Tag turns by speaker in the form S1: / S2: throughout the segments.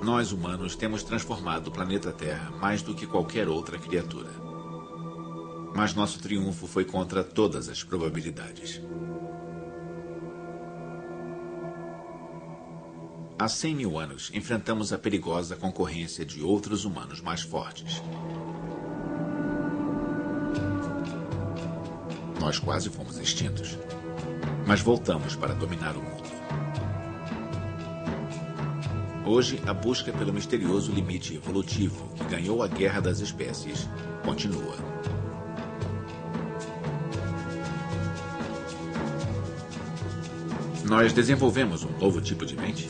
S1: Nós, humanos, temos transformado o planeta Terra mais do que qualquer outra criatura. Mas nosso triunfo foi contra todas as probabilidades. Há 100 mil anos, enfrentamos a perigosa concorrência de outros humanos mais fortes. Nós quase fomos extintos, mas voltamos para dominar o mundo. Hoje, a busca pelo misterioso limite evolutivo que ganhou a Guerra das Espécies continua. Nós desenvolvemos um novo tipo de mente?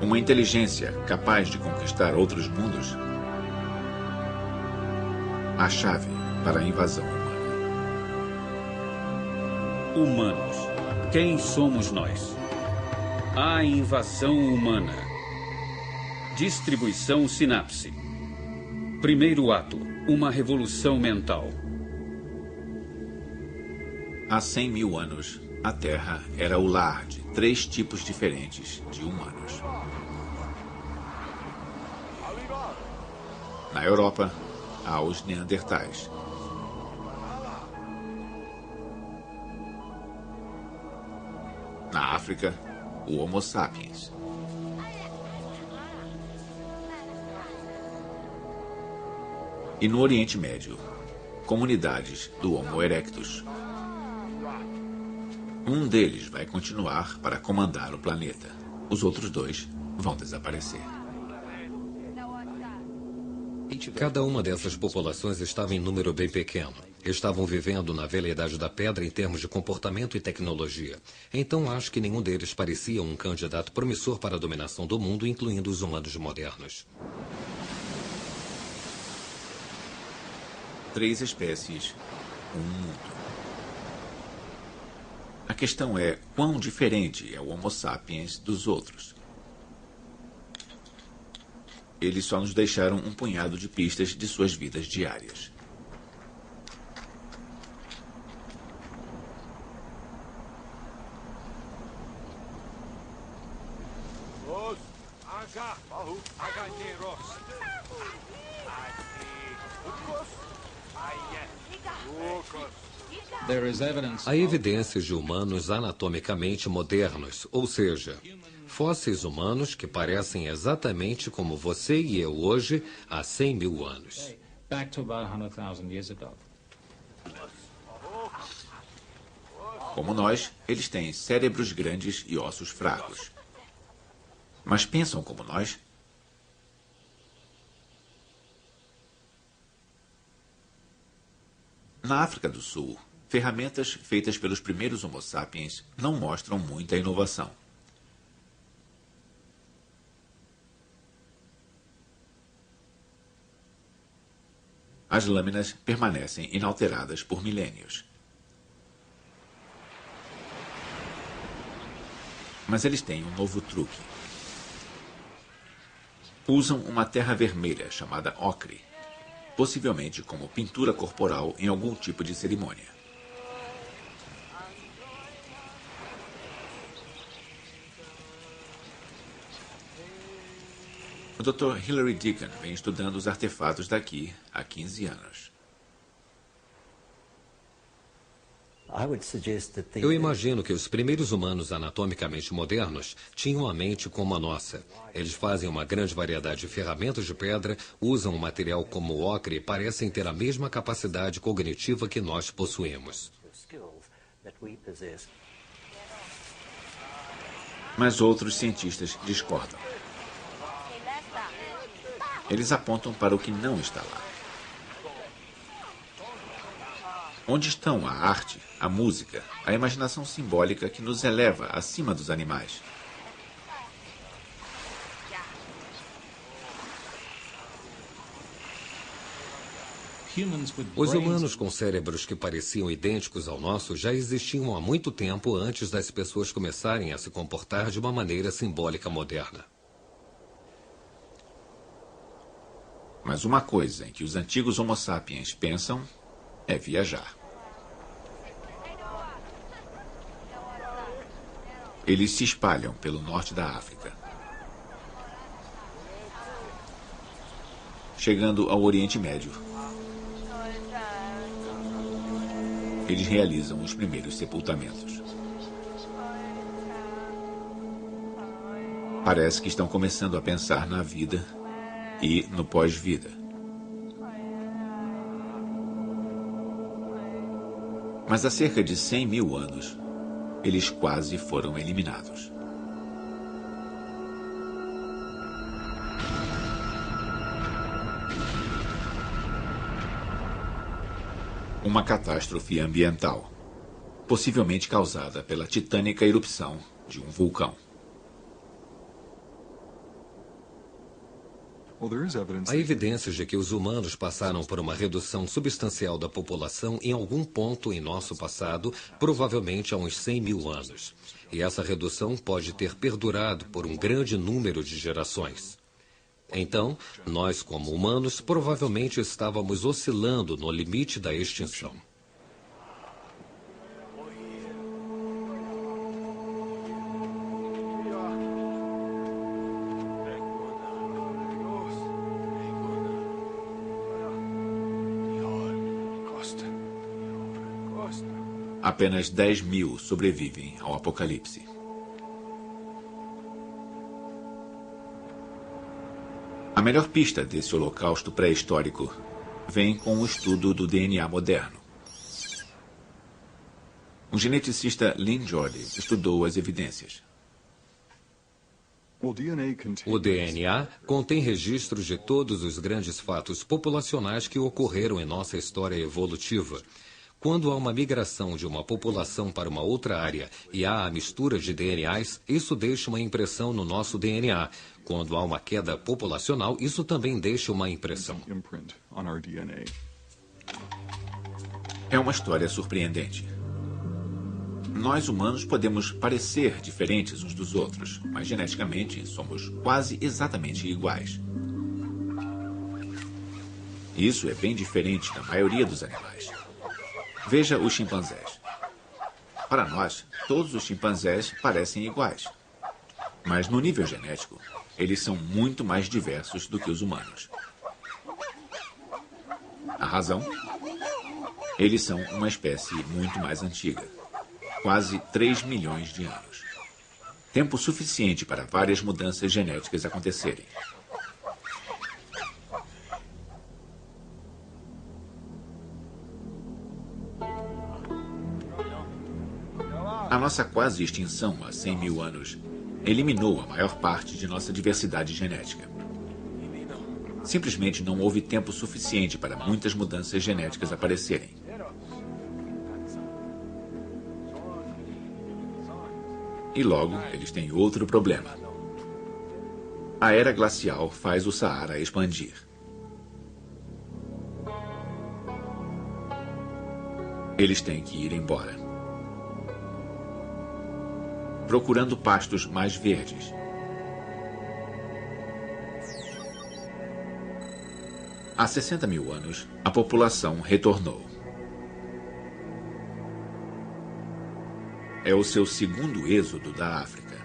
S1: Uma inteligência capaz de conquistar outros mundos? A chave para a invasão humana.
S2: Humanos. Quem somos nós? A invasão humana. Distribuição sinapse. Primeiro ato. Uma revolução mental.
S1: Há 100 mil anos, a Terra era o lar de 3 tipos diferentes de humanos. Na Europa, há os Neandertais. Na África, o Homo sapiens. E no Oriente Médio, comunidades do Homo erectus. Um deles vai continuar para comandar o planeta. Os outros 2 vão desaparecer.
S3: Cada uma dessas populações estava em número bem pequeno. Estavam vivendo na velha idade da pedra em termos de comportamento e tecnologia. Então acho que nenhum deles parecia um candidato promissor para a dominação do mundo, incluindo os humanos modernos.
S1: 3 espécies, um mundo. A questão é quão diferente é o Homo sapiens dos outros. Eles só nos deixaram um punhado de pistas de suas vidas diárias.
S3: Há evidências de humanos anatomicamente modernos, ou seja, fósseis humanos que parecem exatamente como você e eu hoje há 100 mil anos.
S1: Como nós, eles têm cérebros grandes e ossos fracos. Mas pensam como nós? Na África do Sul, ferramentas feitas pelos primeiros Homo sapiens não mostram muita inovação. As lâminas permanecem inalteradas por milênios. Mas eles têm um novo truque. Usam uma terra vermelha chamada ocre, possivelmente como pintura corporal em algum tipo de cerimônia. O Dr. Hilary Deacon vem estudando os artefatos daqui há 15 anos.
S3: Eu imagino que os primeiros humanos anatomicamente modernos tinham a mente como a nossa. Eles fazem uma grande variedade de ferramentas de pedra, usam um material como o ocre e parecem ter a mesma capacidade cognitiva que nós possuímos.
S1: Mas outros cientistas discordam. Eles apontam para o que não está lá. Onde estão a arte, a música, a imaginação simbólica que nos eleva acima dos animais?
S3: Os humanos com cérebros que pareciam idênticos ao nosso já existiam há muito tempo antes das pessoas começarem a se comportar de uma maneira simbólica moderna.
S1: Mas uma coisa em que os antigos Homo sapiens pensam é viajar. Eles se espalham pelo norte da África, chegando ao Oriente Médio. Eles realizam os primeiros sepultamentos. Parece que estão começando a pensar na vida e no pós-vida. Mas há cerca de 100 mil anos, eles quase foram eliminados. Uma catástrofe ambiental, possivelmente causada pela titânica erupção de um vulcão.
S3: Há evidências de que os humanos passaram por uma redução substancial da população em algum ponto em nosso passado, provavelmente há uns 100 mil anos. E essa redução pode ter perdurado por um grande número de gerações. Então, nós, como humanos, provavelmente estávamos oscilando no limite da extinção.
S1: Apenas 10 mil sobrevivem ao apocalipse. A melhor pista desse holocausto pré-histórico vem com o estudo do DNA moderno. O geneticista Lynn Jordi estudou as evidências.
S3: O DNA contém registros de todos os grandes fatos populacionais que ocorreram em nossa história evolutiva. Quando há uma migração de uma população para uma outra área e há a mistura de DNAs, isso deixa uma impressão no nosso DNA. Quando há uma queda populacional, isso também deixa uma impressão.
S1: É uma história surpreendente. Nós, humanos, podemos parecer diferentes uns dos outros, mas geneticamente somos quase exatamente iguais. Isso é bem diferente da maioria dos animais. Veja os chimpanzés. Para nós, todos os chimpanzés parecem iguais. Mas no nível genético, eles são muito mais diversos do que os humanos. A razão? Eles são uma espécie muito mais antiga. Quase 3 milhões de anos. Tempo suficiente para várias mudanças genéticas acontecerem. A nossa quase extinção há 100 mil anos eliminou a maior parte de nossa diversidade genética. Simplesmente não houve tempo suficiente para muitas mudanças genéticas aparecerem. E logo, eles têm outro problema. A era glacial faz o Saara expandir. Eles têm que ir embora, procurando pastos mais verdes. Há 60 mil anos, a população retornou. É o seu segundo êxodo da África.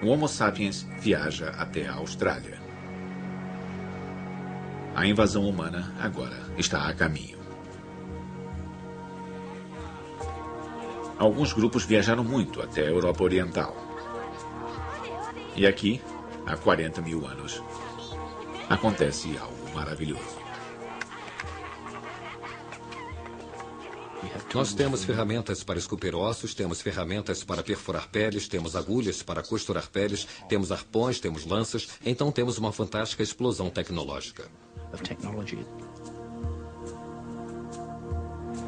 S1: O Homo sapiens viaja até a Austrália. A invasão humana agora está a caminho. Alguns grupos viajaram muito até a Europa Oriental. E aqui, há 40 mil anos, acontece algo maravilhoso.
S3: Nós temos ferramentas para esculpir ossos, temos ferramentas para perfurar peles, temos agulhas para costurar peles, temos arpões, temos lanças, então temos uma fantástica explosão tecnológica.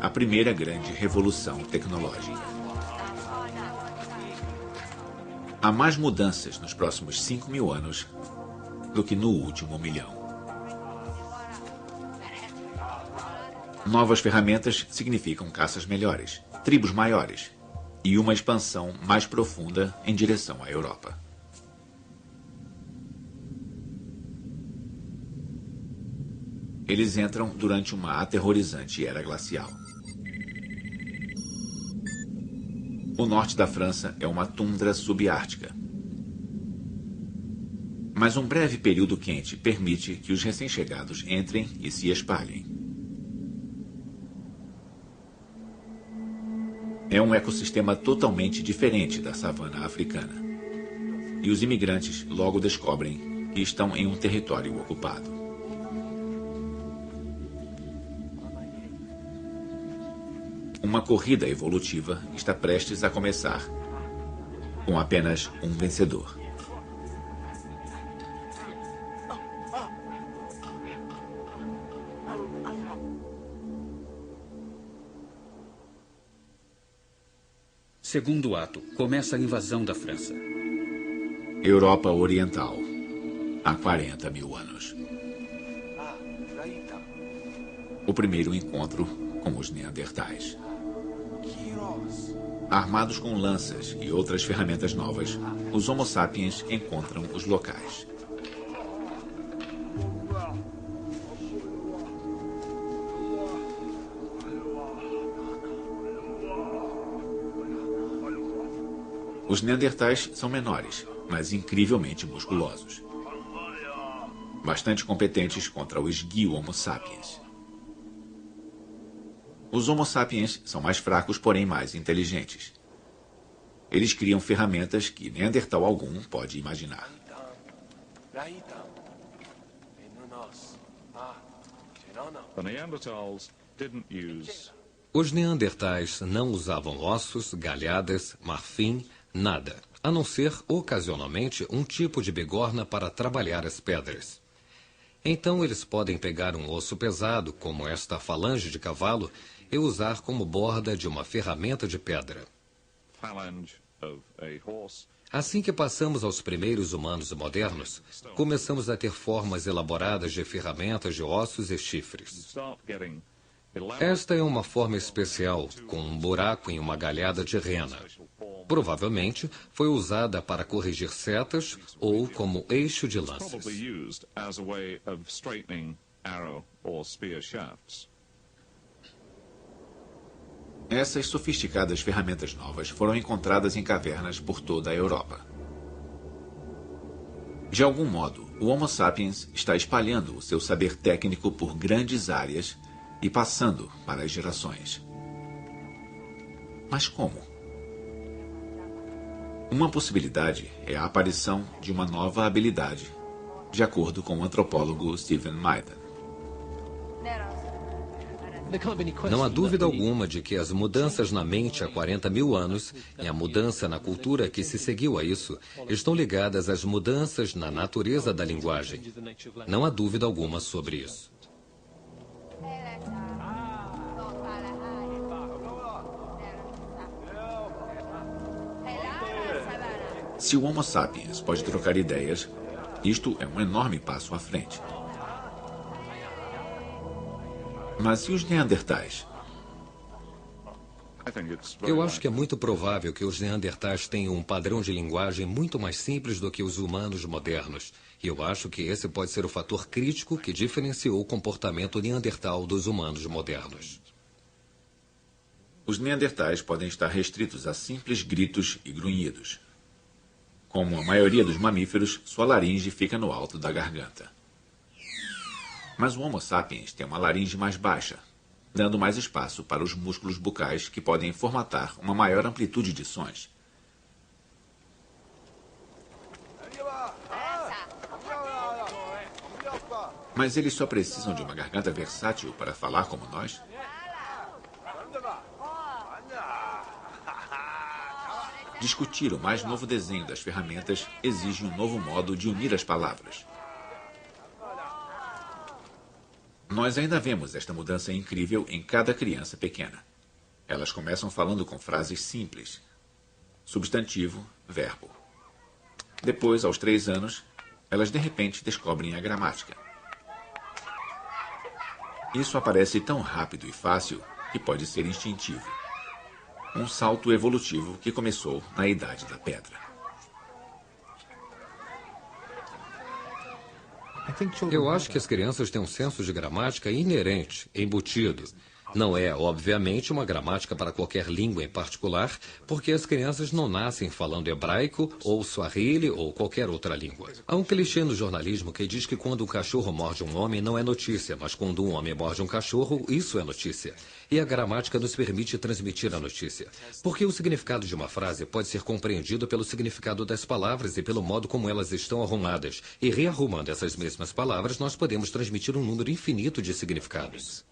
S1: A primeira grande revolução tecnológica. Há mais mudanças nos próximos 5 mil anos do que no último milhão. Novas ferramentas significam caças melhores, tribos maiores e uma expansão mais profunda em direção à Europa. Eles entram durante uma aterrorizante era glacial. O norte da França é uma tundra subártica. Mas um breve período quente permite que os recém-chegados entrem e se espalhem. É um ecossistema totalmente diferente da savana africana. E os imigrantes logo descobrem que estão em um território ocupado. Uma corrida evolutiva está prestes a começar, com apenas um vencedor.
S2: Segundo ato, começa a invasão da França.
S1: Europa Oriental, há 40 mil anos. O primeiro encontro com os Neandertais. Armados com lanças e outras ferramentas novas, os Homo sapiens encontram os locais. Os Neandertais são menores, mas incrivelmente musculosos. Bastante competentes contra o esguio Homo sapiens. Os Homo sapiens são mais fracos, porém mais inteligentes. Eles criam ferramentas que Neandertal algum pode imaginar.
S3: Os Neandertais não usavam ossos, galhadas, marfim, nada, a não ser, ocasionalmente, um tipo de bigorna para trabalhar as pedras. Então eles podem pegar um osso pesado, como esta falange de cavalo, e usar como borda de uma ferramenta de pedra. Assim que passamos aos primeiros humanos modernos, começamos a ter formas elaboradas de ferramentas de ossos e chifres. Esta é uma forma especial, com um buraco em uma galhada de rena. Provavelmente foi usada para corrigir setas ou como eixo de lanças.
S1: Essas sofisticadas ferramentas novas foram encontradas em cavernas por toda a Europa. De algum modo, o Homo sapiens está espalhando o seu saber técnico por grandes áreas e passando para as gerações. Mas como? Uma possibilidade é a aparição de uma nova habilidade, de acordo com o antropólogo Stephen Maiden.
S3: Não há dúvida alguma de que as mudanças na mente há 40 mil anos e a mudança na cultura que se seguiu a isso estão ligadas às mudanças na natureza da linguagem. Não há dúvida alguma sobre isso.
S1: Se o Homo sapiens pode trocar ideias, isto é um enorme passo à frente. Mas e os Neandertais?
S3: Eu acho que é muito provável que os Neandertais tenham um padrão de linguagem muito mais simples do que os humanos modernos. E eu acho que esse pode ser o fator crítico que diferenciou o comportamento neandertal dos humanos modernos.
S1: Os Neandertais podem estar restritos a simples gritos e grunhidos. Como a maioria dos mamíferos, sua laringe fica no alto da garganta. Mas o Homo sapiens tem uma laringe mais baixa, dando mais espaço para os músculos bucais que podem formatar uma maior amplitude de sons. Mas eles só precisam de uma garganta versátil para falar como nós? Discutir o mais novo desenho das ferramentas exige um novo modo de unir as palavras. Nós ainda vemos esta mudança incrível em cada criança pequena. Elas começam falando com frases simples. Substantivo, verbo. Depois, aos 3 anos, elas de repente descobrem a gramática. Isso aparece tão rápido e fácil que pode ser instintivo. Um salto evolutivo que começou na Idade da Pedra.
S3: Eu acho que as crianças têm um senso de gramática inerente, embutido. Não é, obviamente, uma gramática para qualquer língua em particular, porque as crianças não nascem falando hebraico ou suahili ou qualquer outra língua. Há um clichê no jornalismo que diz que quando um cachorro morde um homem não é notícia, mas quando um homem morde um cachorro, isso é notícia. E a gramática nos permite transmitir a notícia. Porque o significado de uma frase pode ser compreendido pelo significado das palavras e pelo modo como elas estão arrumadas. E rearrumando essas mesmas palavras, nós podemos transmitir um número infinito de significados.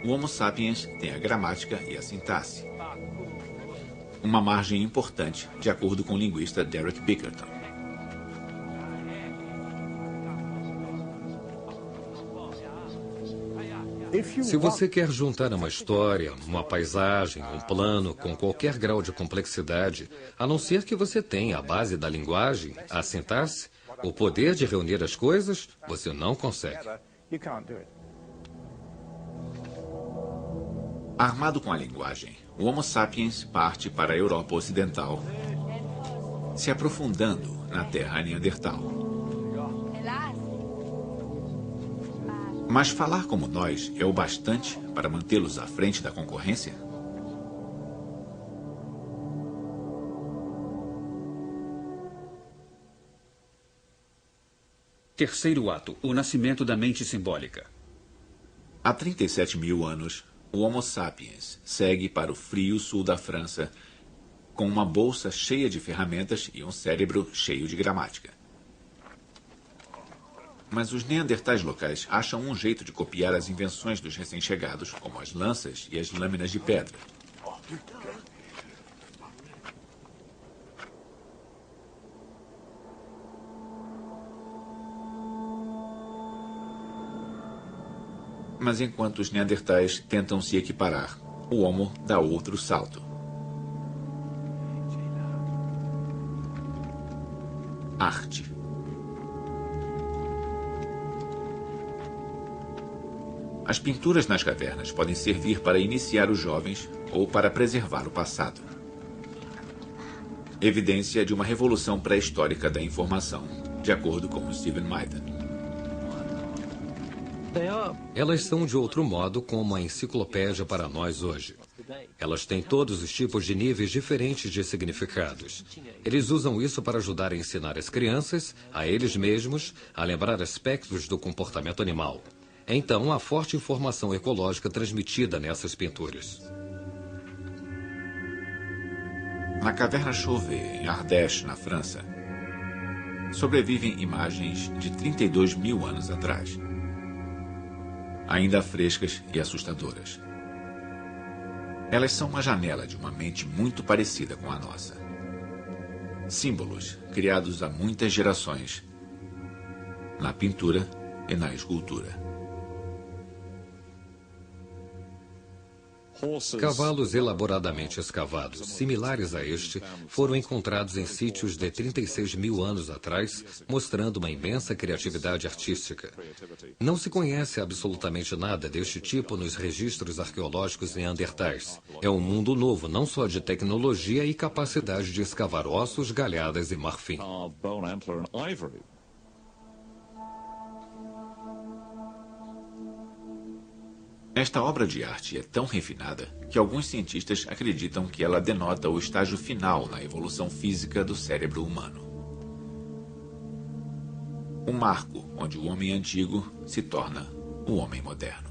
S1: O Homo sapiens tem a gramática e a sintaxe. Uma margem importante, de acordo com o linguista Derek Bickerton.
S3: Se você quer juntar uma história, uma paisagem, um plano com qualquer grau de complexidade, a não ser que você tenha a base da linguagem, a sintaxe, o poder de reunir as coisas, você não consegue.
S1: Armado com a linguagem, o Homo sapiens parte para a Europa Ocidental, se aprofundando na terra neandertal. Mas falar como nós é o bastante para mantê-los à frente da concorrência?
S2: Terceiro ato, o nascimento da mente simbólica.
S1: Há 37 mil anos, o Homo sapiens segue para o frio sul da França com uma bolsa cheia de ferramentas e um cérebro cheio de gramática. Mas os neandertais locais acham um jeito de copiar as invenções dos recém-chegados, como as lanças e as lâminas de pedra. Mas enquanto os neandertais tentam se equiparar, o Homo dá outro salto. Arte. As pinturas nas cavernas podem servir para iniciar os jovens ou para preservar o passado. Evidência de uma revolução pré-histórica da informação, de acordo com Stephen Meithen.
S3: Elas são, de outro modo, como a enciclopédia para nós hoje. Elas têm todos os tipos de níveis diferentes de significados. Eles usam isso para ajudar a ensinar as crianças, a eles mesmos, a lembrar aspectos do comportamento animal. Então, há forte informação ecológica transmitida nessas pinturas.
S1: Na caverna Chauvet, em Ardèche, na França, sobrevivem imagens de 32 mil anos atrás, ainda frescas e assustadoras. Elas são uma janela de uma mente muito parecida com a nossa. Símbolos criados há muitas gerações, na pintura e na escultura.
S3: Cavalos elaboradamente escavados, similares a este, foram encontrados em sítios de 36 mil anos atrás, mostrando uma imensa criatividade artística. Não se conhece absolutamente nada deste tipo nos registros arqueológicos neandertais. É um mundo novo, não só de tecnologia e capacidade de escavar ossos, galhadas e marfim.
S1: Esta obra de arte é tão refinada que alguns cientistas acreditam que ela denota o estágio final na evolução física do cérebro humano. Um marco onde o homem antigo se torna o homem moderno.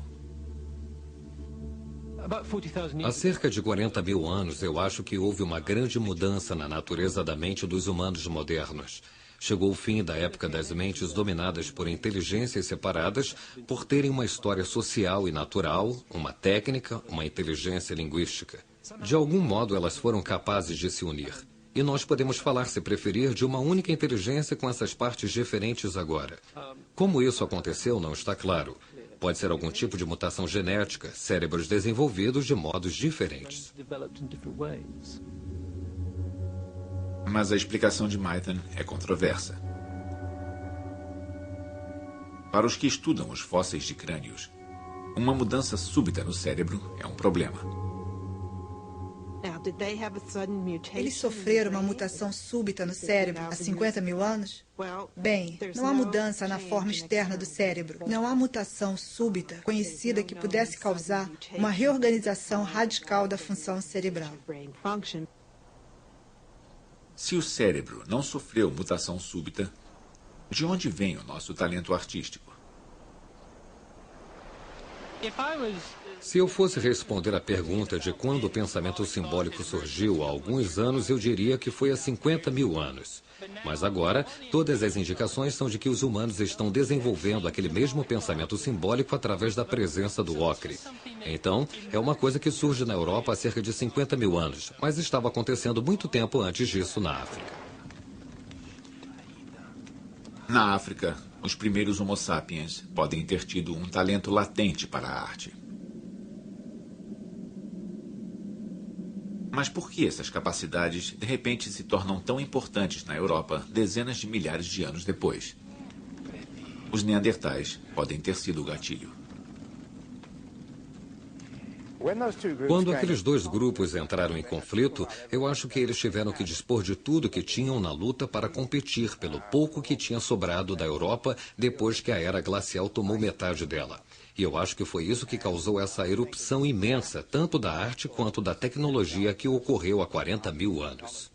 S3: Há cerca de 40 mil anos, eu acho que houve uma grande mudança na natureza da mente dos humanos modernos. Chegou o fim da época das mentes dominadas por inteligências separadas por terem uma história social e natural, uma técnica, uma inteligência linguística. De algum modo, elas foram capazes de se unir. E nós podemos falar, se preferir, de uma única inteligência com essas partes diferentes agora. Como isso aconteceu, não está claro. Pode ser algum tipo de mutação genética, cérebros desenvolvidos de modos diferentes.
S1: Mas a explicação de Meithen é controversa. Para os que estudam os fósseis de crânios, uma mudança súbita no cérebro é um problema.
S4: Eles sofreram uma mutação súbita no cérebro há 50 mil anos? Bem, não há mudança na forma externa do cérebro. Não há mutação súbita conhecida que pudesse causar uma reorganização radical da função cerebral.
S1: Se o cérebro não sofreu mutação súbita, de onde vem o nosso talento artístico?
S3: Se eu fosse responder à pergunta de quando o pensamento simbólico surgiu há alguns anos, eu diria que foi há 50 mil anos. Mas agora, todas as indicações são de que os humanos estão desenvolvendo aquele mesmo pensamento simbólico através da presença do ocre. Então, é uma coisa que surge na Europa há cerca de 50 mil anos, mas estava acontecendo muito tempo antes disso na África.
S1: Na África, os primeiros Homo sapiens podem ter tido um talento latente para a arte. Mas por que essas capacidades, de repente, se tornam tão importantes na Europa dezenas de milhares de anos depois? Os neandertais podem ter sido o gatilho.
S3: Quando aqueles dois grupos entraram em conflito, eu acho que eles tiveram que dispor de tudo que tinham na luta para competir pelo pouco que tinha sobrado da Europa depois que a era glacial tomou metade dela. E eu acho que foi isso que causou essa erupção imensa, tanto da arte quanto da tecnologia que ocorreu há 40 mil anos.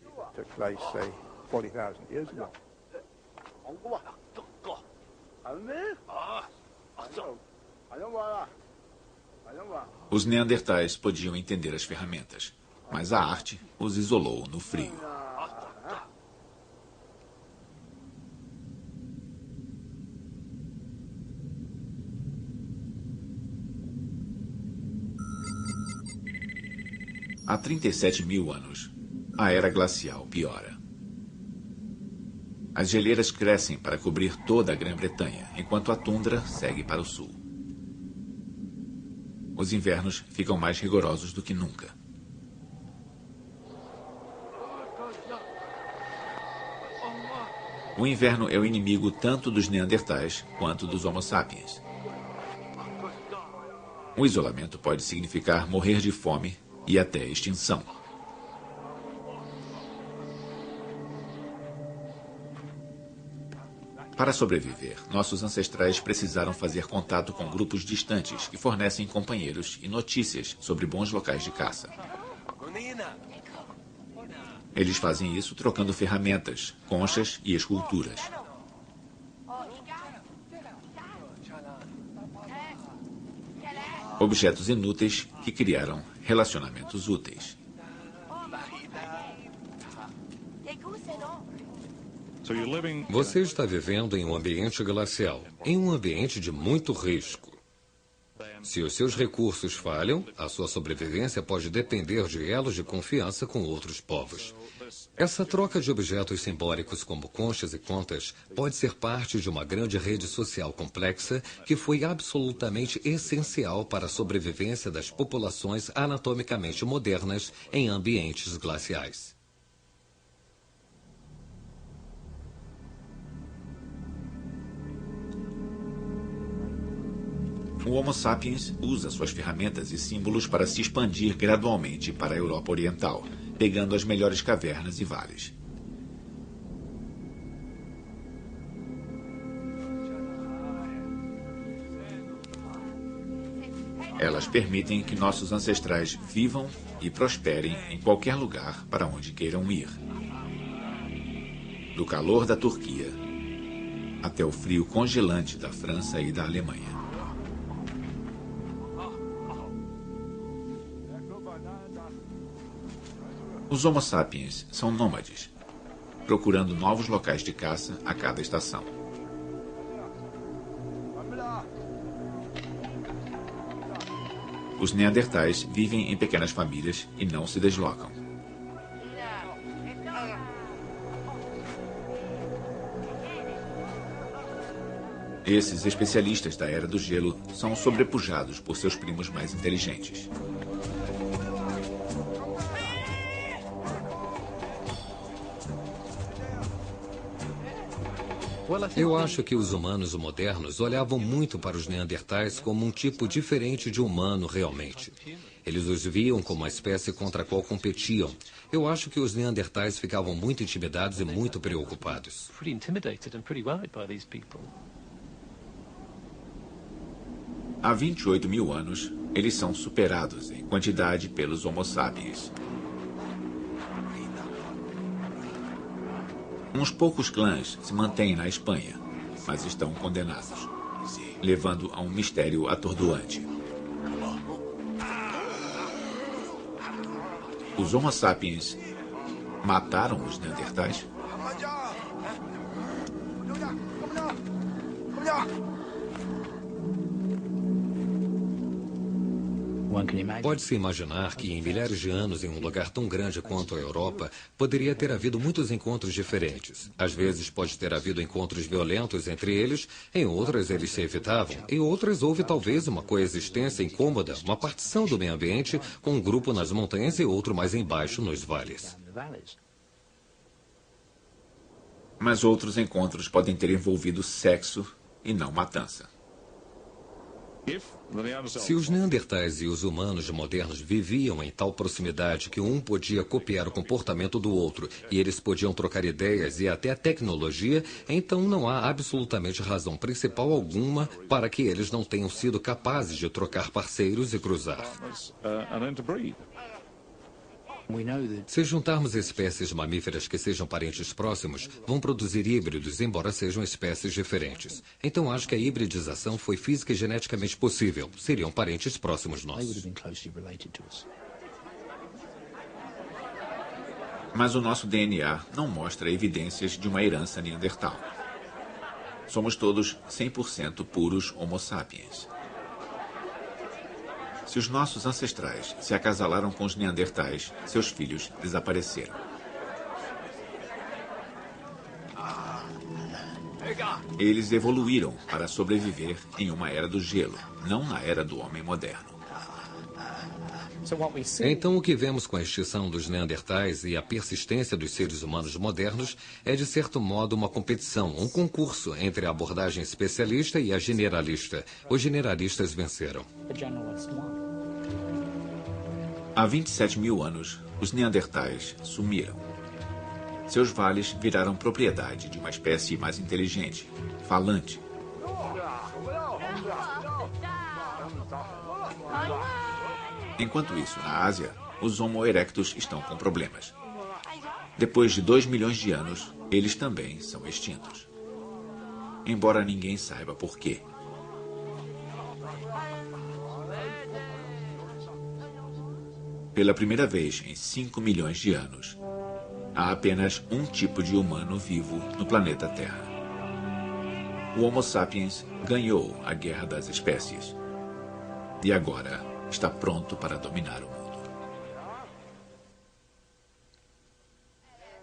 S1: Os neandertais podiam entender as ferramentas, mas a arte os isolou no frio. Há 37 mil anos, a era glacial piora. As geleiras crescem para cobrir toda a Grã-Bretanha, enquanto a tundra segue para o sul. Os invernos ficam mais rigorosos do que nunca. O inverno é o inimigo tanto dos neandertais quanto dos Homo sapiens. O isolamento pode significar morrer de fome e até extinção. Para sobreviver, nossos ancestrais precisaram fazer contato com grupos distantes que fornecem companheiros e notícias sobre bons locais de caça. Eles fazem isso trocando ferramentas, conchas e esculturas. Objetos inúteis que criaram relacionamentos úteis.
S3: Você está vivendo em um ambiente glacial, em um ambiente de muito risco. Se os seus recursos falham, a sua sobrevivência pode depender de elos de confiança com outros povos. Essa troca de objetos simbólicos como conchas e contas pode ser parte de uma grande rede social complexa que foi absolutamente essencial para a sobrevivência das populações anatomicamente modernas em ambientes glaciais.
S1: O Homo sapiens usa suas ferramentas e símbolos para se expandir gradualmente para a Europa Oriental, pegando as melhores cavernas e vales. Elas permitem que nossos ancestrais vivam e prosperem em qualquer lugar para onde queiram ir. Do calor da Turquia até o frio congelante da França e da Alemanha. Os Homo sapiens são nômades, procurando novos locais de caça a cada estação. Os neandertais vivem em pequenas famílias e não se deslocam. Esses especialistas da Era do Gelo são sobrepujados por seus primos mais inteligentes.
S3: Eu acho que os humanos modernos olhavam muito para os neandertais como um tipo diferente de humano realmente. Eles os viam como uma espécie contra a qual competiam. Eu acho que os neandertais ficavam muito intimidados e muito preocupados.
S1: Há 28 mil anos, eles são superados em quantidade pelos Homo sapiens. Uns poucos clãs se mantêm na Espanha, mas estão condenados, levando a um mistério atordoante. Os Homo sapiens mataram os neandertais?
S3: Pode-se imaginar que em milhares de anos, em um lugar tão grande quanto a Europa, poderia ter havido muitos encontros diferentes. Às vezes pode ter havido encontros violentos entre eles, em outras eles se evitavam, em outras houve talvez uma coexistência incômoda, uma partição do meio ambiente, com um grupo nas montanhas e outro mais embaixo nos vales.
S1: Mas outros encontros podem ter envolvido sexo e não matança.
S3: Se os neandertais e os humanos modernos viviam em tal proximidade que um podia copiar o comportamento do outro e eles podiam trocar ideias e até tecnologia, então não há absolutamente razão principal alguma para que eles não tenham sido capazes de trocar parceiros e cruzar. Se juntarmos espécies mamíferas que sejam parentes próximos, vão produzir híbridos, embora sejam espécies diferentes. Então acho que a hibridização foi física e geneticamente possível. Seriam parentes próximos nossos.
S1: Mas o nosso DNA não mostra evidências de uma herança neandertal. Somos todos 100% puros Homo sapiens. Se os nossos ancestrais se acasalaram com os neandertais, seus filhos desapareceram. Eles evoluíram para sobreviver em uma era do gelo, não na era do homem moderno.
S3: Então, o que vemos com a extinção dos neandertais e a persistência dos seres humanos modernos é, de certo modo, uma competição, um concurso entre a abordagem especialista e a generalista. Os generalistas venceram.
S1: Há 27 mil anos, os neandertais sumiram. Seus vales viraram propriedade de uma espécie mais inteligente, falante. Enquanto isso, na Ásia, os Homo erectus estão com problemas. Depois de 2 milhões de anos, eles também são extintos. Embora ninguém saiba por quê. Pela primeira vez em 5 milhões de anos, há apenas um tipo de humano vivo no planeta Terra. O Homo sapiens ganhou a Guerra das Espécies. E agora está pronto para dominar o mundo.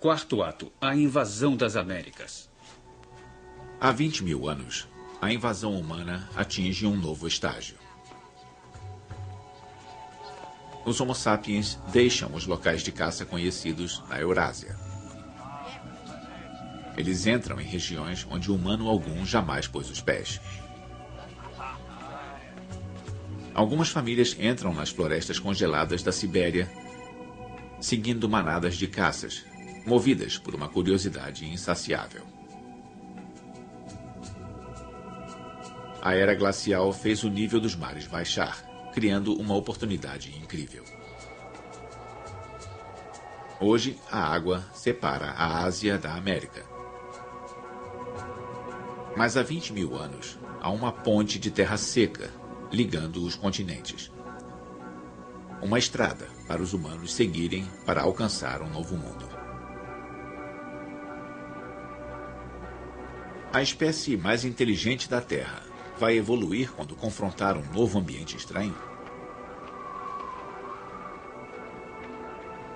S2: Quarto ato, a invasão das Américas.
S1: Há 20 mil anos, a invasão humana atinge um novo estágio. Os Homo sapiens deixam os locais de caça conhecidos na Eurásia. Eles entram em regiões onde humano algum jamais pôs os pés. Algumas famílias entram nas florestas congeladas da Sibéria, seguindo manadas de caças, movidas por uma curiosidade insaciável. A era glacial fez o nível dos mares baixar, criando uma oportunidade incrível. Hoje, a água separa a Ásia da América. Mas há 20 mil anos, há uma ponte de terra seca ligando os continentes. Uma estrada para os humanos seguirem para alcançar um novo mundo. A espécie mais inteligente da Terra vai evoluir quando confrontar um novo ambiente estranho?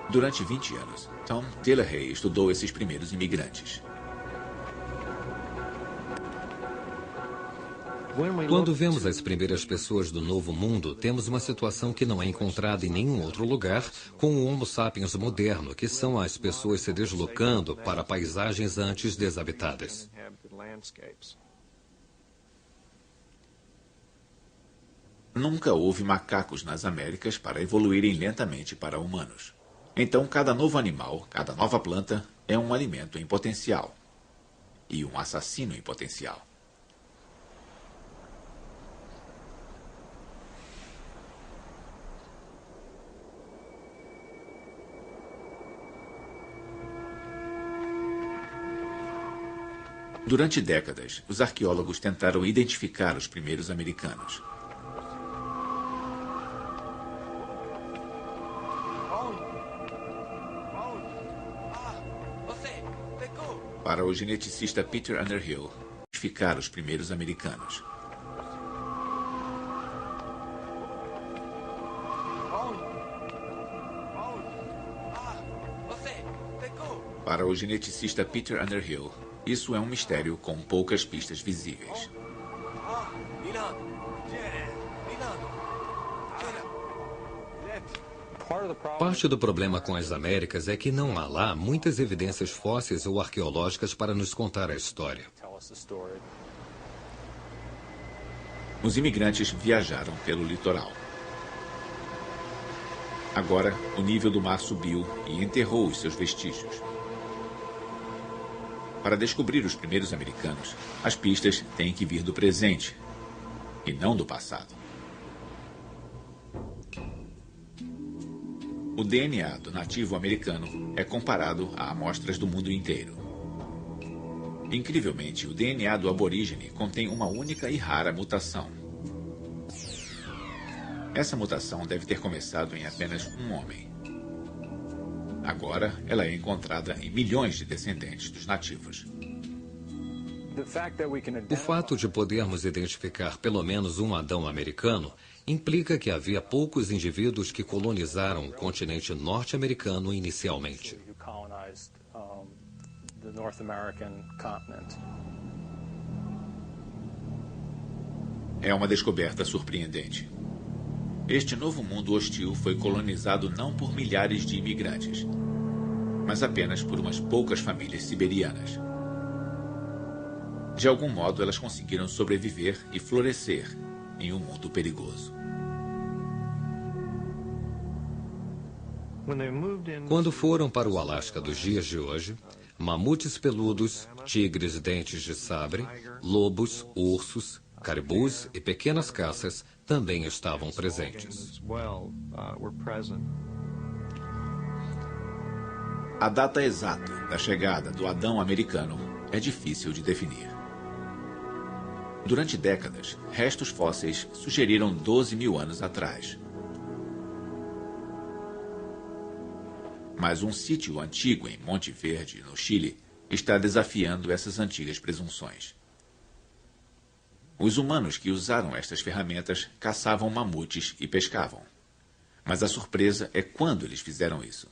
S1: Durante 20 anos, Tom Tillehay estudou esses primeiros imigrantes.
S3: Quando vemos as primeiras pessoas do Novo Mundo, temos uma situação que não é encontrada em nenhum outro lugar com o Homo sapiens moderno, que são as pessoas se deslocando para paisagens antes desabitadas.
S1: Nunca houve macacos nas Américas para evoluírem lentamente para humanos. Então, cada novo animal, cada nova planta, é um alimento em potencial. E um assassino em potencial. Durante décadas, os arqueólogos tentaram identificar os primeiros americanos. Para o geneticista Peter Underhill, identificar os primeiros americanos. Para o geneticista Peter Underhill, isso é um mistério com poucas pistas visíveis.
S3: Parte do problema com as Américas é que não há lá muitas evidências fósseis ou arqueológicas para nos contar a história.
S1: Os imigrantes viajaram pelo litoral. Agora, o nível do mar subiu e enterrou os seus vestígios. Para descobrir os primeiros americanos, as pistas têm que vir do presente e não do passado. O DNA do nativo americano é comparado a amostras do mundo inteiro. Incrivelmente, o DNA do aborígene contém uma única e rara mutação. Essa mutação deve ter começado em apenas um homem. Agora, ela é encontrada em milhões de descendentes dos nativos.
S3: O fato de podermos identificar pelo menos um Adão americano implica que havia poucos indivíduos que colonizaram o continente norte-americano inicialmente.
S1: É uma descoberta surpreendente. Este novo mundo hostil foi colonizado não por milhares de imigrantes, mas apenas por umas poucas famílias siberianas. De algum modo, elas conseguiram sobreviver e florescer em um mundo perigoso.
S3: Quando foram para o Alasca dos dias de hoje, mamutes peludos, tigres dentes de sabre, lobos, ursos, caribus e pequenas caças também estavam presentes.
S1: A data exata da chegada do Adão americano é difícil de definir. Durante décadas, restos fósseis sugeriram 12 mil anos atrás. Mas um sítio antigo em Monte Verde, no Chile, está desafiando essas antigas presunções. Os humanos que usaram estas ferramentas caçavam mamutes e pescavam. Mas a surpresa é quando eles fizeram isso.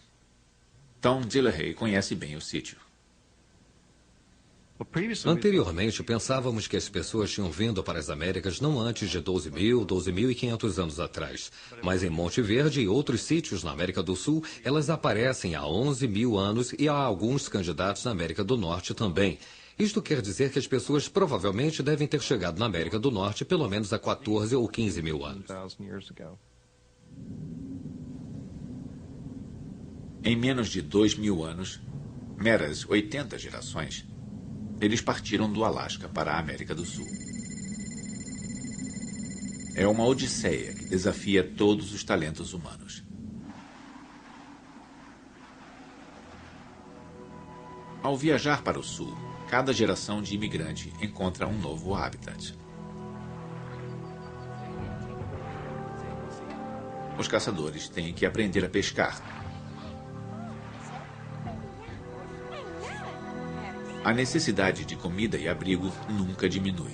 S1: Tom Dillehay conhece bem o sítio.
S3: Anteriormente, pensávamos que as pessoas tinham vindo para as Américas não antes de 12.500 anos atrás. Mas em Monte Verde e outros sítios na América do Sul, elas aparecem há 11 mil anos e há alguns candidatos na América do Norte também. Isto quer dizer que as pessoas provavelmente devem ter chegado na América do Norte pelo menos há 14 ou 15 mil anos.
S1: Em menos de 2 mil anos, meras 80 gerações, eles partiram do Alasca para a América do Sul. É uma odisseia que desafia todos os talentos humanos. Ao viajar para o sul, cada geração de imigrante encontra um novo habitat. Os caçadores têm que aprender a pescar. A necessidade de comida e abrigo nunca diminui.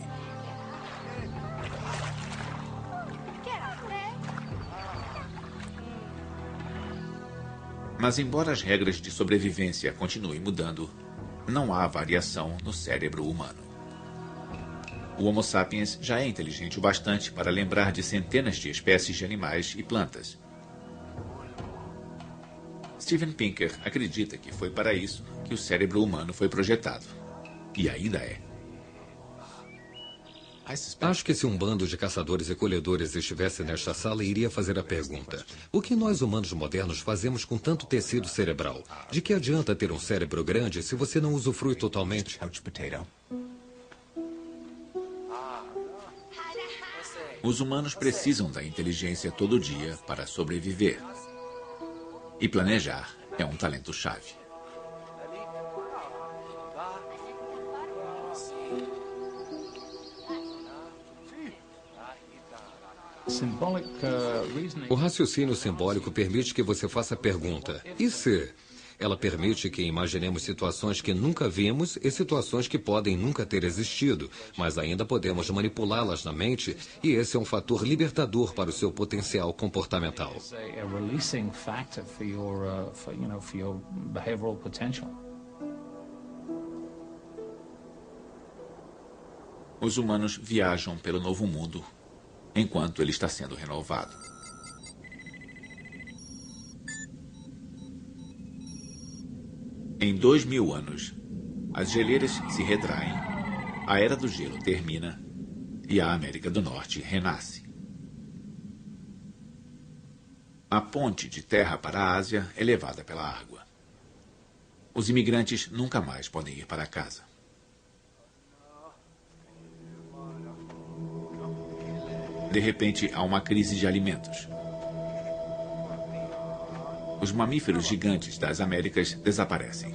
S1: Mas embora as regras de sobrevivência continuem mudando, não há variação no cérebro humano. O Homo sapiens já é inteligente o bastante para lembrar de centenas de espécies de animais e plantas. Steven Pinker acredita que foi para isso que o cérebro humano foi projetado. E ainda é.
S3: Acho que se um bando de caçadores e colhedores estivesse nesta sala, iria fazer a pergunta: o que nós humanos modernos fazemos com tanto tecido cerebral? De que adianta ter um cérebro grande se você não usufrui totalmente?
S1: Os humanos precisam da inteligência todo dia para sobreviver. E planejar é um talento-chave.
S3: O raciocínio simbólico permite que você faça a pergunta: e se? Ela permite que imaginemos situações que nunca vimos e situações que podem nunca ter existido, mas ainda podemos manipulá-las na mente, e esse é um fator libertador para o seu potencial comportamental.
S1: Os humanos viajam pelo novo mundo enquanto ele está sendo renovado. Em 2000 anos, as geleiras se retraem, a Era do Gelo termina e a América do Norte renasce. A ponte de terra para a Ásia é levada pela água. Os imigrantes nunca mais podem ir para casa. De repente, há uma crise de alimentos. Os mamíferos gigantes das Américas desaparecem.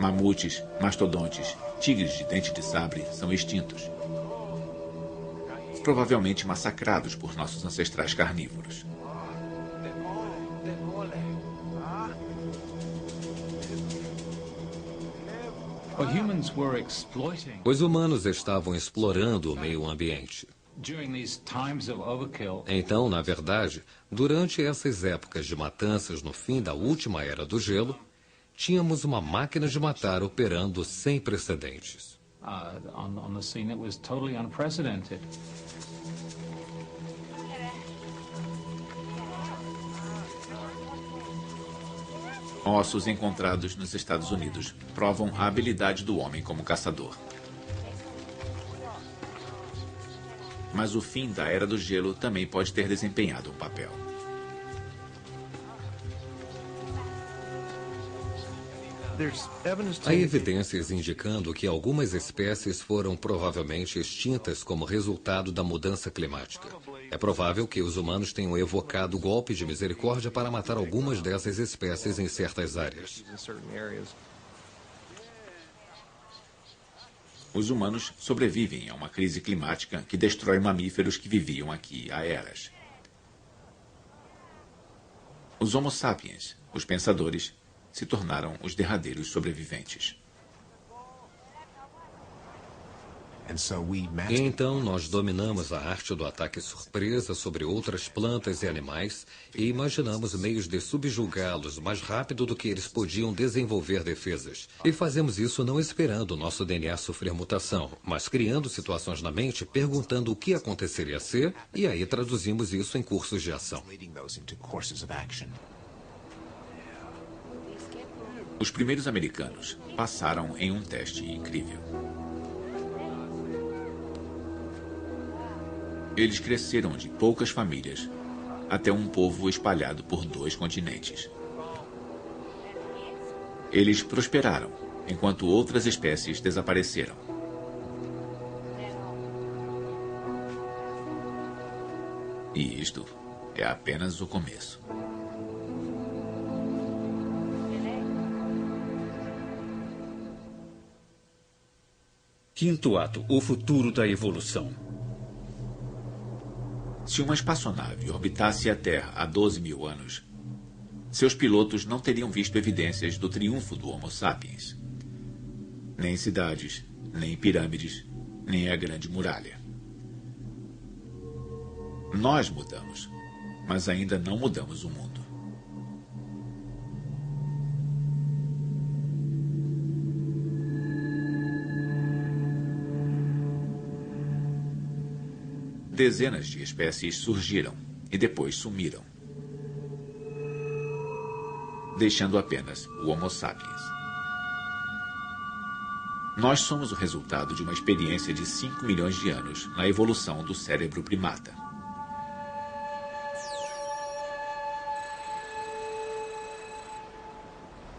S1: Mamutes, mastodontes, tigres de dente de sabre são extintos. Provavelmente massacrados por nossos ancestrais carnívoros.
S3: Os humanos estavam explorando o meio ambiente. Então, na verdade, durante essas épocas de matanças no fim da última Era do Gelo, tínhamos uma máquina de matar operando sem precedentes.
S1: Ossos encontrados nos Estados Unidos provam a habilidade do homem como caçador. Mas o fim da Era do Gelo também pode ter desempenhado um papel.
S3: Há evidências indicando que algumas espécies foram provavelmente extintas como resultado da mudança climática. É provável que os humanos tenham evocado golpe de misericórdia para matar algumas dessas espécies em certas áreas.
S1: Os humanos sobrevivem a uma crise climática que destrói mamíferos que viviam aqui há eras. Os Homo sapiens, os pensadores, se tornaram os derradeiros sobreviventes.
S3: E então nós dominamos a arte do ataque surpresa sobre outras plantas e animais e imaginamos meios de subjugá-los mais rápido do que eles podiam desenvolver defesas. E fazemos isso não esperando o nosso DNA sofrer mutação, mas criando situações na mente, perguntando o que aconteceria se, e aí traduzimos isso em cursos de ação.
S1: Os primeiros americanos passaram em um teste incrível. Eles cresceram de poucas famílias até um povo espalhado por 2 continentes. Eles prosperaram, enquanto outras espécies desapareceram. E isto é apenas o começo.
S2: Quinto ato, o futuro da evolução.
S1: Se uma espaçonave orbitasse a Terra há 12.000 anos, seus pilotos não teriam visto evidências do triunfo do Homo sapiens. Nem cidades, nem pirâmides, nem a Grande Muralha. Nós mudamos, mas ainda não mudamos o mundo. Dezenas de espécies surgiram e depois sumiram, deixando apenas o Homo sapiens. Nós somos o resultado de uma experiência de 5 milhões de anos na evolução do cérebro primata.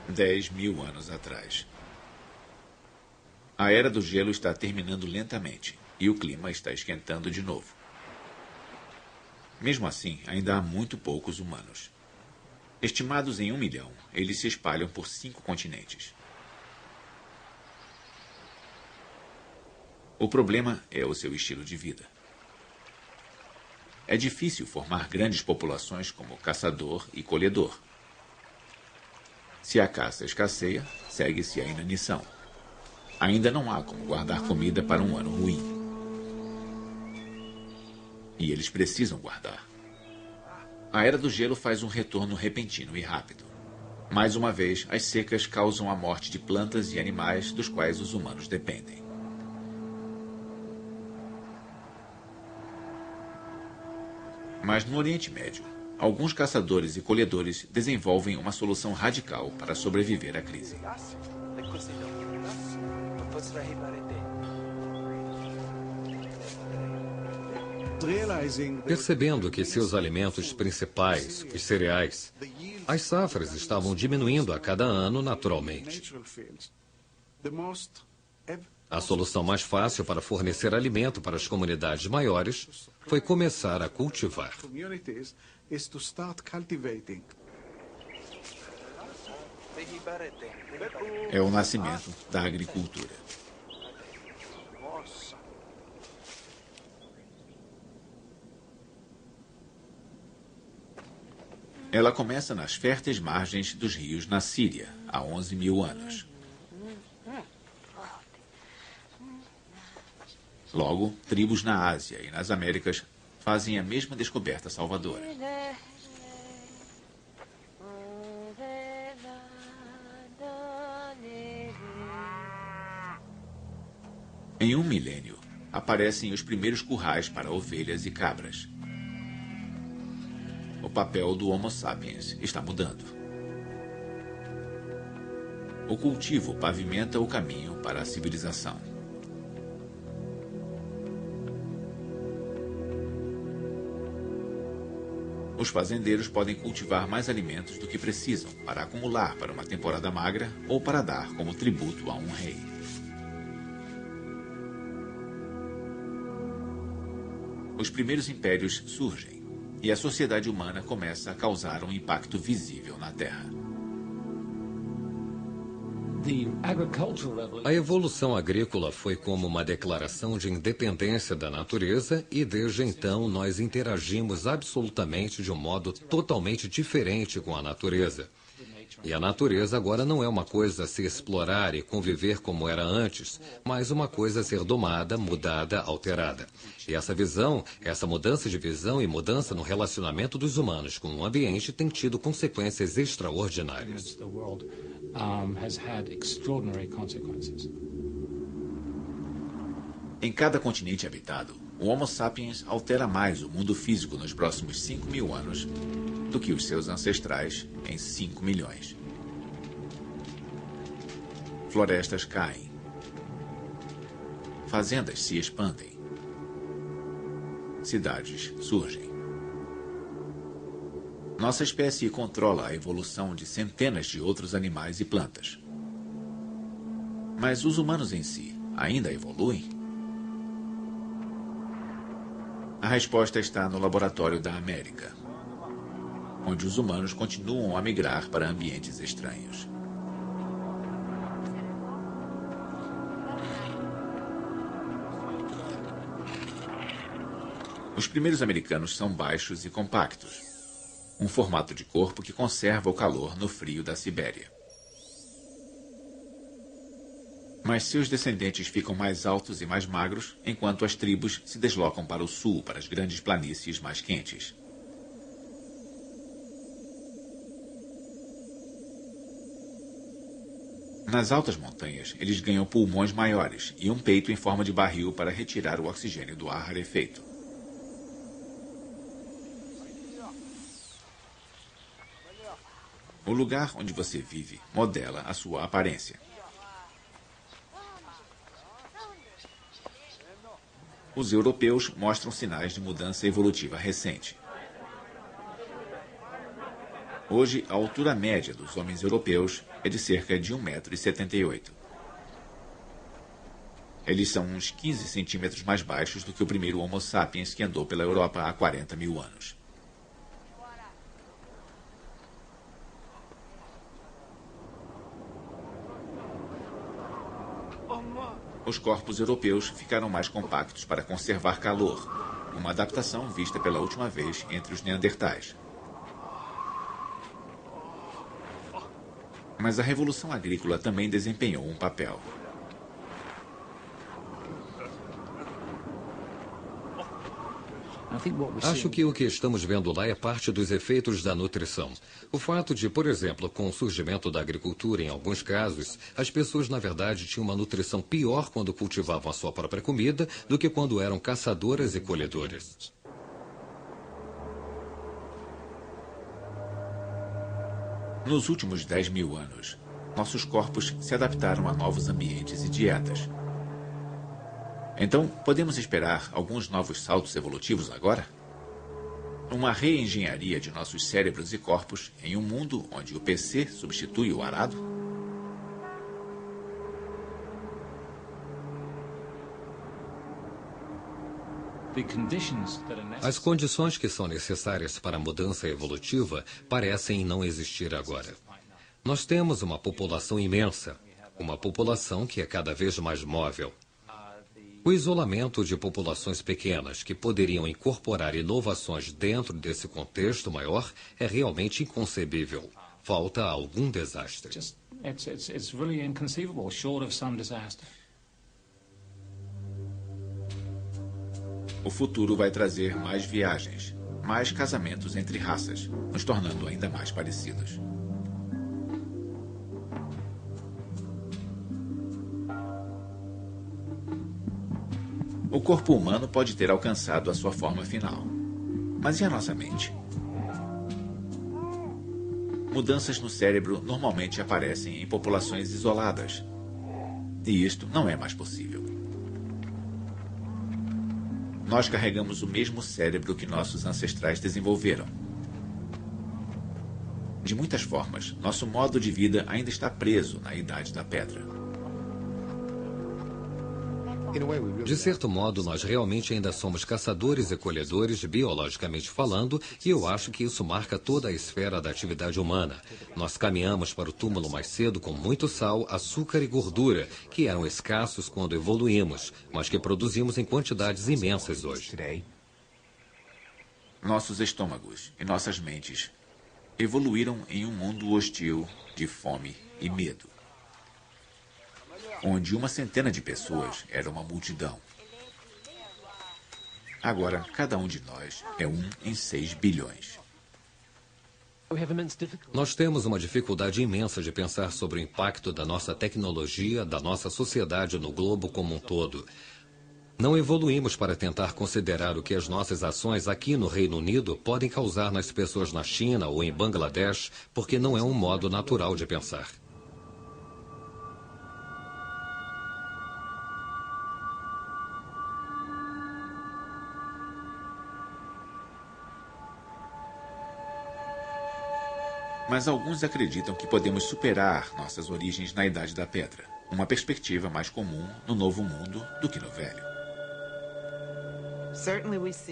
S1: Dez mil anos atrás. A era do gelo está terminando lentamente e o clima está esquentando de novo. Mesmo assim, ainda há muito poucos humanos. Estimados em 1 milhão, eles se espalham por 5 continentes. O problema é o seu estilo de vida. É difícil formar grandes populações como caçador e colhedor. Se a caça escasseia, segue-se a inanição. Ainda não há como guardar comida para um ano ruim. E eles precisam guardar. A Era do Gelo faz um retorno repentino e rápido. Mais uma vez, as secas causam a morte de plantas e animais dos quais os humanos dependem. Mas no Oriente Médio, alguns caçadores e colhedores desenvolvem uma solução radical para sobreviver à crise.
S3: Percebendo que seus alimentos principais, os cereais, as safras estavam diminuindo a cada ano naturalmente. A solução mais fácil para fornecer alimento para as comunidades maiores foi começar a cultivar.
S1: É o nascimento da agricultura. Ela começa nas férteis margens dos rios na Síria, há 11 mil anos. Logo, tribos na Ásia e nas Américas fazem a mesma descoberta salvadora. Em 1 milênio, aparecem os primeiros currais para ovelhas e cabras. O papel do Homo sapiens está mudando. O cultivo pavimenta o caminho para a civilização. Os fazendeiros podem cultivar mais alimentos do que precisam para acumular para uma temporada magra ou para dar como tributo a um rei. Os primeiros impérios surgem e a sociedade humana começa a causar um impacto visível na Terra.
S3: A evolução agrícola foi como uma declaração de independência da natureza e desde então nós interagimos absolutamente de um modo totalmente diferente com a natureza. E a natureza agora não é uma coisa a se explorar e conviver como era antes, mas uma coisa a ser domada, mudada, alterada. E essa visão, essa mudança de visão e mudança no relacionamento dos humanos com o ambiente tem tido consequências extraordinárias.
S1: Em cada continente habitado, o Homo sapiens altera mais o mundo físico nos próximos 5 mil anos do que os seus ancestrais em 5 milhões. Florestas caem. Fazendas se expandem. Cidades surgem. Nossa espécie controla a evolução de centenas de outros animais e plantas. Mas os humanos em si ainda evoluem? A resposta está no laboratório da América, onde os humanos continuam a migrar para ambientes estranhos. Os primeiros americanos são baixos e compactos, um formato de corpo que conserva o calor no frio da Sibéria. Mas seus descendentes ficam mais altos e mais magros, enquanto as tribos se deslocam para o sul, para as grandes planícies mais quentes. Nas altas montanhas, eles ganham pulmões maiores e um peito em forma de barril para retirar o oxigênio do ar rarefeito. O lugar onde você vive modela a sua aparência. Os europeus mostram sinais de mudança evolutiva recente. Hoje, a altura média dos homens europeus é de cerca de 1,78 m. Eles são uns 15 centímetros mais baixos do que o primeiro Homo sapiens que andou pela Europa há 40 mil anos. Os corpos europeus ficaram mais compactos para conservar calor, uma adaptação vista pela última vez entre os neandertais. Mas a Revolução Agrícola também desempenhou um papel.
S3: Acho que o que estamos vendo lá é parte dos efeitos da nutrição. O fato de, por exemplo, com o surgimento da agricultura, em alguns casos, as pessoas, na verdade, tinham uma nutrição pior quando cultivavam a sua própria comida do que quando eram caçadoras e colhedoras.
S1: Nos últimos 10 mil anos, nossos corpos se adaptaram a novos ambientes e dietas. Então, podemos esperar alguns novos saltos evolutivos agora? Uma reengenharia de nossos cérebros e corpos em um mundo onde o PC substitui o arado?
S3: As condições que são necessárias para a mudança evolutiva parecem não existir agora. Nós temos uma população imensa, uma população que é cada vez mais móvel. O isolamento de populações pequenas que poderiam incorporar inovações dentro desse contexto maior é realmente inconcebível. Falta algum desastre.
S1: O futuro vai trazer mais viagens, mais casamentos entre raças, nos tornando ainda mais parecidos. O corpo humano pode ter alcançado a sua forma final. Mas e a nossa mente? Mudanças no cérebro normalmente aparecem em populações isoladas. E isto não é mais possível. Nós carregamos o mesmo cérebro que nossos ancestrais desenvolveram. De muitas formas, nosso modo de vida ainda está preso na Idade da Pedra.
S3: De certo modo, nós realmente ainda somos caçadores e colhedores, biologicamente falando, e eu acho que isso marca toda a esfera da atividade humana. Nós caminhamos para o túmulo mais cedo com muito sal, açúcar e gordura, que eram escassos quando evoluímos, mas que produzimos em quantidades imensas hoje.
S1: Nossos estômagos e nossas mentes evoluíram em um mundo hostil de fome e medo, onde 100 de pessoas era uma multidão. Agora, cada um de nós é 1 em 6 bilhões.
S3: Nós temos uma dificuldade imensa de pensar sobre o impacto da nossa tecnologia, da nossa sociedade no globo como um todo. Não evoluímos para tentar considerar o que as nossas ações aqui no Reino Unido podem causar nas pessoas na China ou em Bangladesh, porque não é um modo natural de pensar.
S1: Mas alguns acreditam que podemos superar nossas origens na Idade da Pedra, uma perspectiva mais comum no Novo Mundo do que no Velho.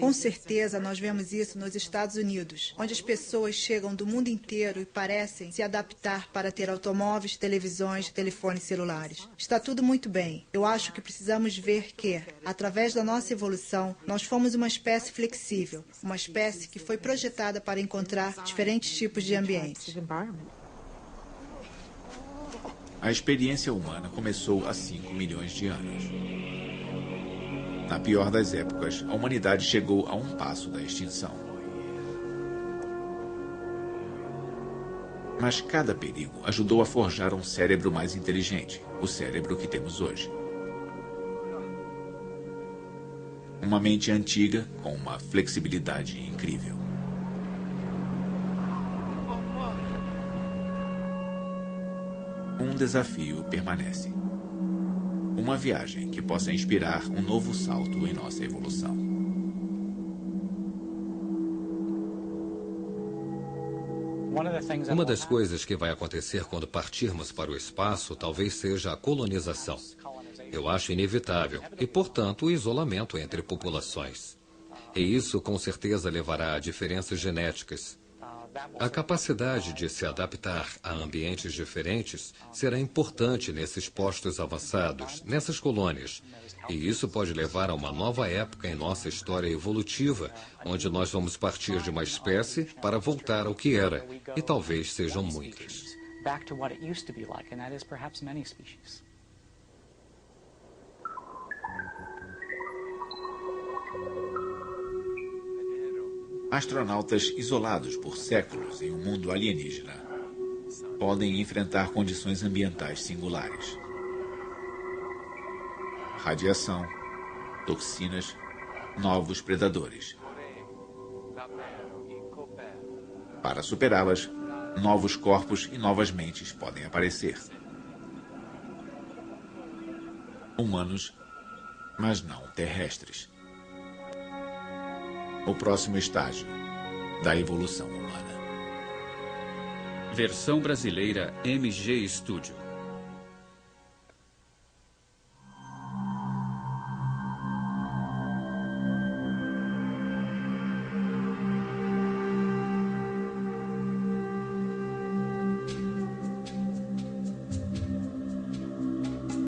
S4: Com certeza, nós vemos isso nos Estados Unidos, onde as pessoas chegam do mundo inteiro e parecem se adaptar para ter automóveis, televisões e telefones celulares. Está tudo muito bem. Eu acho que precisamos ver que, através da nossa evolução, nós fomos uma espécie flexível, uma espécie que foi projetada para encontrar diferentes tipos de ambientes.
S1: A experiência humana começou há 5 milhões de anos. Na pior das épocas, a humanidade chegou a um passo da extinção. Mas cada perigo ajudou a forjar um cérebro mais inteligente, o cérebro que temos hoje. Uma mente antiga com uma flexibilidade incrível. Um desafio permanece. Uma viagem que possa inspirar um novo salto em nossa evolução.
S3: Uma das coisas que vai acontecer quando partirmos para o espaço talvez seja a colonização. Eu acho inevitável e, portanto, o isolamento entre populações. E isso, com certeza, levará a diferenças genéticas. A capacidade de se adaptar a ambientes diferentes será importante nesses postos avançados, nessas colônias. E isso pode levar a uma nova época em nossa história evolutiva, onde nós vamos partir de uma espécie para voltar ao que era, e talvez sejam muitas.
S1: Astronautas isolados por séculos em um mundo alienígena podem enfrentar condições ambientais singulares. Radiação, toxinas, novos predadores. Para superá-las, novos corpos e novas mentes podem aparecer. Humanos, mas não terrestres. O próximo estágio da evolução humana.
S2: Versão brasileira MG Studio.